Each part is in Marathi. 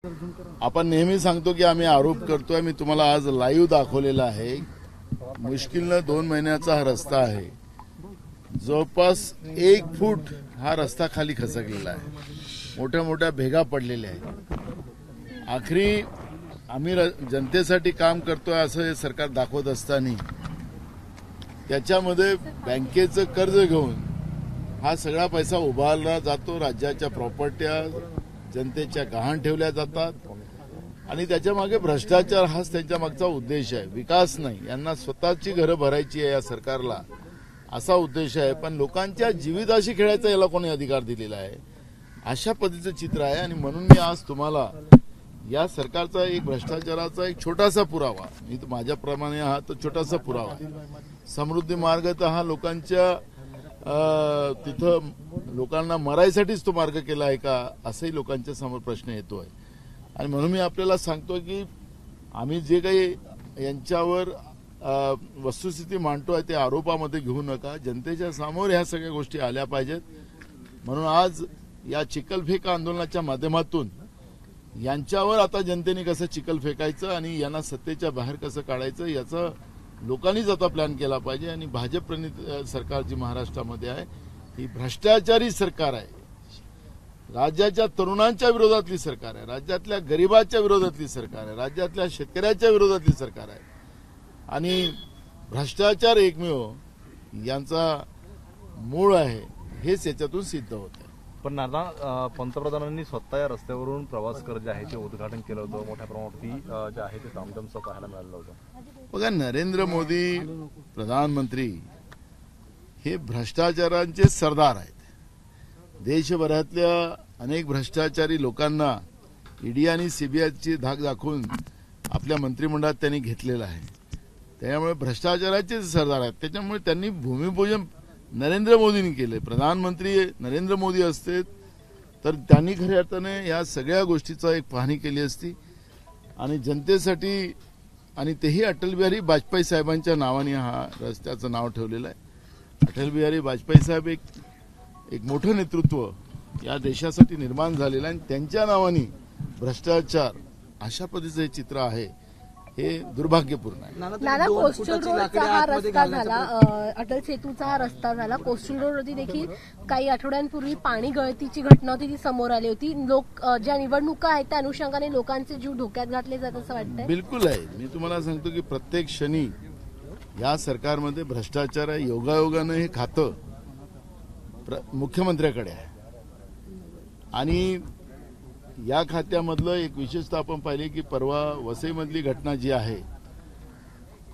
आपण नेहमी सांगतो की आम्ही आरोप करतोय। मी तुम्हाला आज लाईव्ह दाखवलेला आहे। मुश्किलनं 2 महिन्याचा हा रस्ता आहे। जवळपास 1 फूट हा रस्ता खाली खचकलेला आहे। मोठ्या मोठ्या भेगा पडलेल्या आहेत। आखरी आम्ही जनतेसाठी काम करतोय असं हे सरकार दाखवत असताना त्याच्यामध्ये बँकेचं कर्ज घेऊन हा सगळा पैसा उभारला जातो। राज्याच्या प्रॉपर्ट्या जनतेच्या गहाण ठेवल्या जातात आणि त्याच्या मागे भ्रष्टाचार हाच त्यांच्या मागचा उद्देश आहे। विकास नाही, यांना स्वतःची घरं भरायची आहे या सरकारला, असा उद्देश आहे। पण लोकांच्या जीविताशी खेळायचा याला कोणी अधिकार दिलेला आहे? अशा पद्धतीचं चित्र आहे। आणि म्हणून मी आज तुम्हाला या सरकारचा एक भ्रष्टाचाराचा एक छोटासा पुरावा, मी माझ्याप्रमाणे हा तो छोटासा पुरावा आहे। समृद्धी मार्ग तर हा लोकांच्या तिथं लोकांना मरायसाठीच तो मार्ग केला आहे का, असंही लोकांच्या समोर प्रश्न येतोय। आणि म्हणून मी आपल्याला सांगतो की आम्ही जे काही यांच्यावर वस्तुस्थिती मांडतोय ते आरोपामध्ये घेऊ नका। जनतेच्या समोर ह्या सगळ्या गोष्टी आल्या पाहिजेत। म्हणून आज या चिखलफेक आंदोलनाच्या माध्यमातून यांच्यावर आता जनतेने कसं चिखल फेकायचं आणि यांना सत्तेच्या बाहेर कसं काढायचं याचा लोकांनीच आता प्लॅन केला पाहिजे। आणि भाजप प्रणित सरकार जी महाराष्ट्रामध्ये आहे ही भ्रष्टाचारी सरकार आहे। राज्याच्या तरुणांच्या विरोधातली सरकार आहे, राज्यातल्या गरिबाच्या विरोधातली सरकार आहे, राज्यातल्या शेतकऱ्याच्या विरोधातली सरकार आहे। आणि भ्रष्टाचार एकमेव यांचा मूळ आहे, हेच याच्यातून सिद्ध होत आहे। पण नाना पंतप्रधानांनी स्वतः या रस्त्यावरून प्रवास कर जे आहे ते उद्घाटन केलं होतं। मोठ्या प्रमाणावरती जे आहे ते सामसामचं पाहायला मिळालं होतं। बघा, नरेंद्र मोदी प्रधानमंत्री हे भ्रष्टाचारांचे सरदार आहेत। देशभरातल्या अनेक भ्रष्टाचारी लोकांना ईडी आणि सीबीआयची धाक दाखवून आपल्या मंत्रिमंडळात त्यांनी घेतलेलं आहे। त्यामुळे भ्रष्टाचाराचे सरदार आहेत। त्याच्यामुळे त्यांनी भूमिपूजन नरेंद्र मोदींनी केले। प्रधानमंत्री नरेंद्र मोदी असते तर त्यांनी खऱ्या अर्थाने या सगळ्या गोष्टीचा एक पाहणी केली असती आणि जनतेसाठी, आणि तेही अटल बिहारी वाजपेयी साहेबांच्या नावाने हा रस्त्याचं नाव ठेवलेलं आहे। अटल बिहारी वाजपेयी साहेब एक मोठं नेतृत्व या देशासाठी निर्माण झालेलं आहे आणि त्यांच्या नावाने भ्रष्टाचार अशा पद्धतीचं हे चित्र आहे, हे दुर्भाग्यपूर्ण आहे। नाना, कोस्टल रोडचा हा रस्ता झाला, अटल सेतूचा हा रस्ता झाला। कोस्टल रोडवरती देखील काही आठवड्यांपूर्वी पाणी गळतीची घटना होती, ती समोर आली होती। लोक ज्या निवडणुका आहेत त्या अनुषंगाने लोकांचे जीव धोक्यात घातले जात असं वाटतंय? बिलकुल आहे। मी तुम्हाला सांगतो की प्रत्येक क्षणी या सरकारमध्ये भ्रष्टाचार आहे। योगायोगानं हे खातं मुख्यमंत्र्याकडे आहे आणि या खात्यामधलं एक विशेषतः आपण पाहिले की परवा वसईमधली घटना जी आहे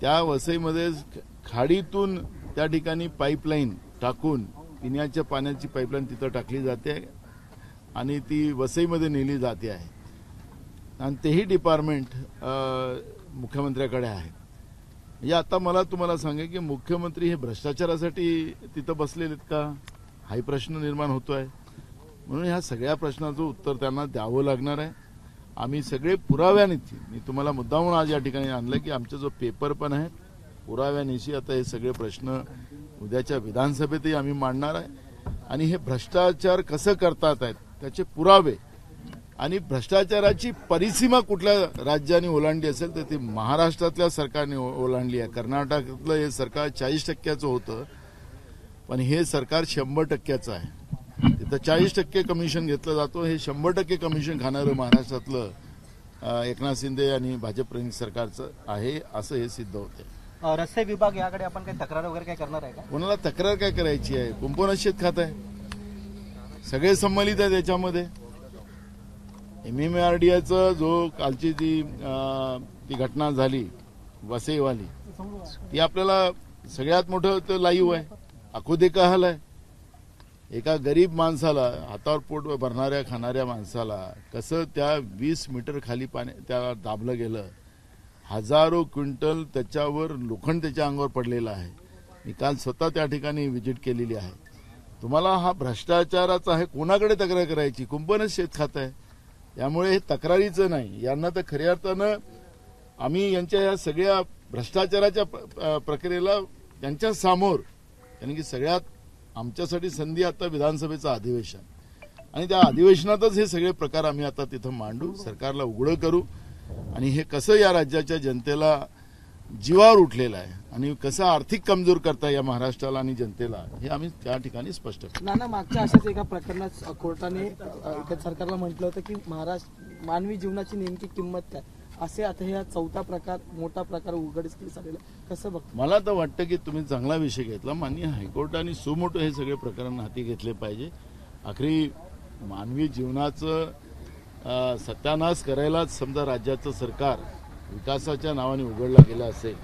त्या वसईमध्ये खाडीतून त्या ठिकाणी पाईपलाईन टाकून पिण्याच्या पाण्याची पाईपलाईन तिथं टाकली जाते आणि ती वसईमध्ये नेली जाते आहे आणि तेही डिपार्टमेंट मुख्यमंत्र्याकडे आहे। म्हणजे आता मला तुम्हाला सांगेल की मुख्यमंत्री हे भ्रष्टाचारासाठी तिथं बसलेले आहेत का, हाही प्रश्न निर्माण होतोय। म्हणून ह्या सगळ्या प्रश्नाचं उत्तर त्यांना द्यावं लागणार आहे। आम्ही सगळे पुराव्यानिशी, मी तुम्हाला मुद्दामून आज या ठिकाणी आणलं की आमचा जो पेपर पण आहे पुराव्यानिशी आता हे सगळे प्रश्न उद्याच्या विधानसभेतही आम्ही मांडणार आहे आणि हे भ्रष्टाचार कसं करतात आहेत त्याचे पुरावे आणि भ्रष्टाचाराची परिसीमा कुठल्या राज्याने ओलांडली असेल तर ती महाराष्ट्रातल्या सरकारने ओलांडली आहे। कर्नाटकातलं हे सरकार 40% होतं, पण हे सरकार 100% आहे। तिथं 40% कमिशन घेतलं जातो, हे 100% कमिशन खाणारं महाराष्ट्रातलं एकनाथ शिंदे आणि भाजप प्रणित सरकारचं आहे, असं हे सिद्ध होते। रस्ते विभाग याकडे आपण काही तक्रार वगैरे काय करणार आहे का? कोणाला तक्रार काय करायची आहे? कुंपण शेत खात आहे, सगळे संमिलित आहे त्याच्यामध्ये। MMRDAचं जो कालची ती घटना झाली वसईवाली, ती आपल्याला सगळ्यात मोठं लाईव्ह आहे, आखो का हाल आहे। एका गरीब माणसाला, हातावर पोट भरणाऱ्या खाणाऱ्या माणसाला कसं त्या 20 मीटर खाली पाणी त्या दाबलं गेलं, हजारो क्विंटल त्याच्यावर लोखंड त्याच्या अंगावर पडलेलं आहे। मी काल स्वतः त्या ठिकाणी व्हिजिट केलेली आहे। तुम्हाला हा भ्रष्टाचाराचा आहे, कोणाकडे तक्रार करायची? कुंपणच शेत खात आहे। त्यामुळे हे तक्रारीचं नाही, यांना तर खऱ्या अर्थानं आम्ही यांच्या या सगळ्या भ्रष्टाचाराच्या प्रक्रियेला त्यांच्या समोर, कारण की सगळ्यात आमच्यासाठी संधी आता विधानसभेचं अधिवेशन आणि त्या अधिवेशनातच हे सगळे प्रकार आम्ही आता तिथं मांडू, सरकारला उघडं करू आणि हे कसं या राज्याच्या जनतेला जीवावर उठलेलं आहे आणि कसं आर्थिक कमजोर करता या महाराष्ट्राला आणि जनतेला हे आम्ही त्या ठिकाणी स्पष्ट करू. नाना, मागच्या अशाच एका प्रकरणात कोर्टाने सरकारला म्हटलं होतं की महाराष्ट्र मानवी जीवनाची नेमकी किंमत काय, असे आता हा चौथा प्रकार, मोठा प्रकार उघडकीस झालेला, कसं बघतो? मला तर वाटतं की तुम्ही चांगला विषय घेतला. माननीय हायकोर्टाने सुमोटो हे सगळे प्रकरण हाती घेतले पाहिजे. आखरी मानवी जीवनाचं सत्यानाश करायलाच समजा राज्याचं सरकार विकासाच्या नावाने उघडला गेला असेल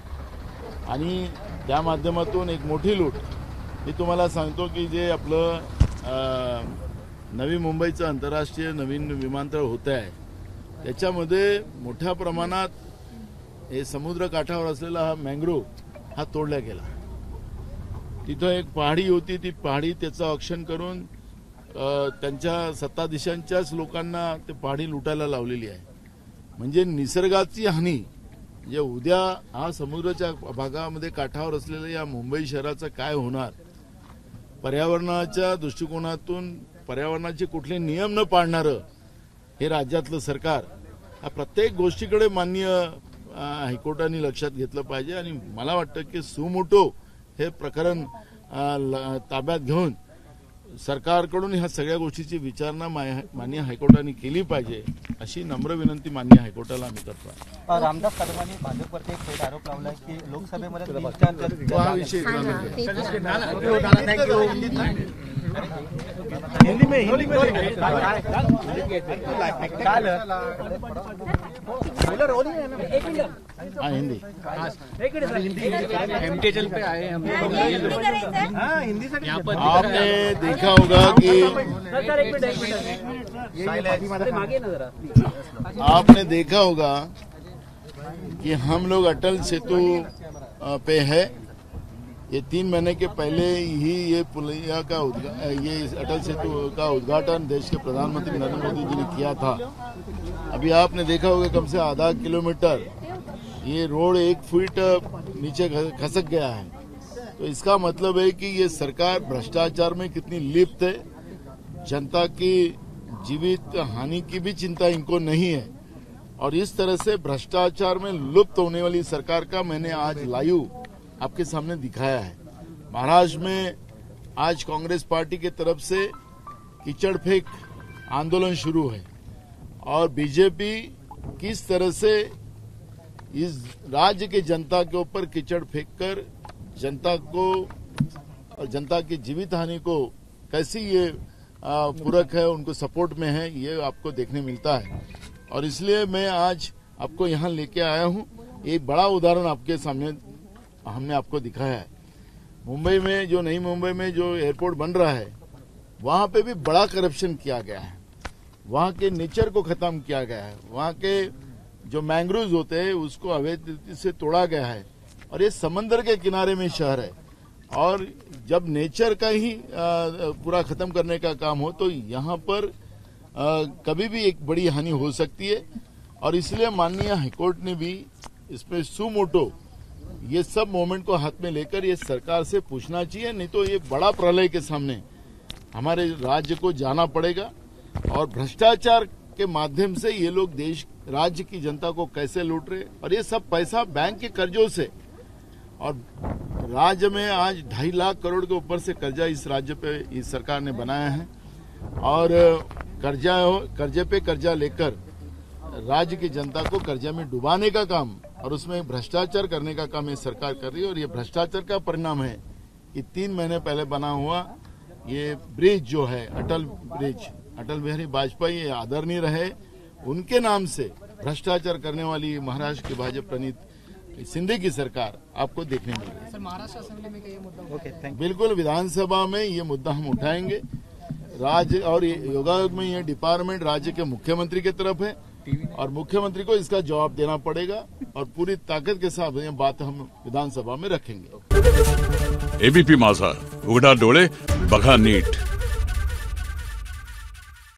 आणि त्या माध्यमातून एक मोठी लूट. मी तुम्हाला सांगतो की जे आपलं नवी मुंबईचं आंतरराष्ट्रीय नवीन विमानतळ होत आहे त्याच्यामध्ये मोठ्या प्रमाणात हे समुद्र काठावर असलेला हा मँग्रोव्ह हा तोडला गेला. तिथं एक पहाडी होती, ती पहाडी त्याचं ऑक्शन करून त्यांच्या सत्ताधीशांच्याच लोकांना ते पहाडी लुटायला लावलेली आहे. म्हणजे निसर्गाची हानी, म्हणजे उद्या हा समुद्राच्या भागामध्ये काठावर असलेल्या या मुंबई शहराचं काय होणार, पर्यावरणाच्या दृष्टिकोनातून पर्यावरणाचे कुठले नियम न पाळणारं हे राज्यातलं सरकार, हा प्रत्येक गोष्टीकडे माननीय हायकोर्टाने लक्षात घेतलं पाहिजे. आणि मला वाटतं की सुमोटो हे प्रकरण ताब्यात घेऊन सरकारकडून ह्या सगळ्या गोष्टीची विचारणा माननीय हायकोर्टाने केली पाहिजे अशी नम्र विनंती माननीय हायकोर्टाला आम्ही करतो. रामदास कदमांनी भाजपवरती एक थेट आरोप लावलाय की लोकसभेमध्ये तो हा विषय इकडे हाँ हिंदी एमटीएचएल पे आए हम आपने देखा होगा कि आपने देखा होगा कि हम लोग अटल सेतु पे है. ये 3 महीने के पहले ही ये पुलिया का ये अटल सेतु का उद्घाटन देश के प्रधानमंत्री नरेंद्र मोदी जी ने किया था. अभी आपने देखा होगा कम से आधा किलोमीटर ये रोड 1 फीट नीचे खसक गया है. तो इसका मतलब है कि ये सरकार भ्रष्टाचार में कितनी लिप्त है. जनता की जीवित हानि की भी चिंता इनको नहीं है और इस तरह से भ्रष्टाचार में लुप्त होने वाली सरकार का मैंने आज लाइव आपके सामने दिखाया है. महाराष्ट्र में आज कांग्रेस पार्टी की तरफ से कीचड़ फेंक आंदोलन शुरू है और बीजेपी किस तरह से इस राज्य की जनता के ऊपर कीचड़ फेंककर जनता की जीवित हानि को कैसी ये पूरक है, उनको सपोर्ट में है, ये आपको देखने मिलता है. और इसलिए मैं आज आपको यहाँ लेके आया हूँ. एक बड़ा उदाहरण आपके सामने हमने आपको दिखाया है. मुंबई में जो नई मुंबई में जो एयरपोर्ट बन रहा है वहां पे भी बड़ा करप्शन किया गया है. वहां के नेचर को खत्म किया गया है. वहां के जो मैंग्रोव्स होते हैं उसको अवैध रीति से तोड़ा गया है और ये समंदर के किनारे में शहर है. और जब नेचर का ही पूरा खत्म करने का काम हो तो यहाँ पर कभी भी एक बड़ी हानि हो सकती है. और इसलिए माननीय हाईकोर्ट ने भी इसमें सुमोटो ये सब मोमेंट को हाथ में लेकर ये सरकार से पूछना चाहिए. नहीं तो ये बड़ा प्रलय के सामने हमारे राज्य को जाना पड़ेगा. और भ्रष्टाचार के माध्यम से ये लोग देश राज्य की जनता को कैसे लूट रहे, और ये सब पैसा बैंक के कर्जों से. और राज्य में आज 2.5 लाख करोड़ के ऊपर से कर्जा इस राज्य पे इस सरकार ने बनाया है. और कर्जे पे कर्जा लेकर राज्य की जनता को कर्जा में डुबाने का काम और उसमें भ्रष्टाचार करने का काम ये सरकार कर रही है. और ये भ्रष्टाचार का परिणाम है कि 3 महीने पहले बना हुआ ये ब्रिज जो है अटल ब्रिज, अटल बिहारी वाजपेयी आदरणीय रहे, उनके नाम से भ्रष्टाचार करने वाली महाराष्ट्र की भाजपा प्रणीत सिंधे की सरकार आपको देखने मिल रही है. महाराष्ट्र असेंबली में ये मुद्दा ओके, बिल्कुल विधानसभा में ये मुद्दा हम उठाएंगे. राज्य और योगायोग में ये डिपार्टमेंट राज्य के मुख्यमंत्री की तरफ है और मुख्यमंत्री को इसका जवाब देना पड़ेगा और पूरी ताकत के साथ ये बात हम विधानसभा में रखेंगे. एबीपी माझा, उघडा डोळे बघा नीट.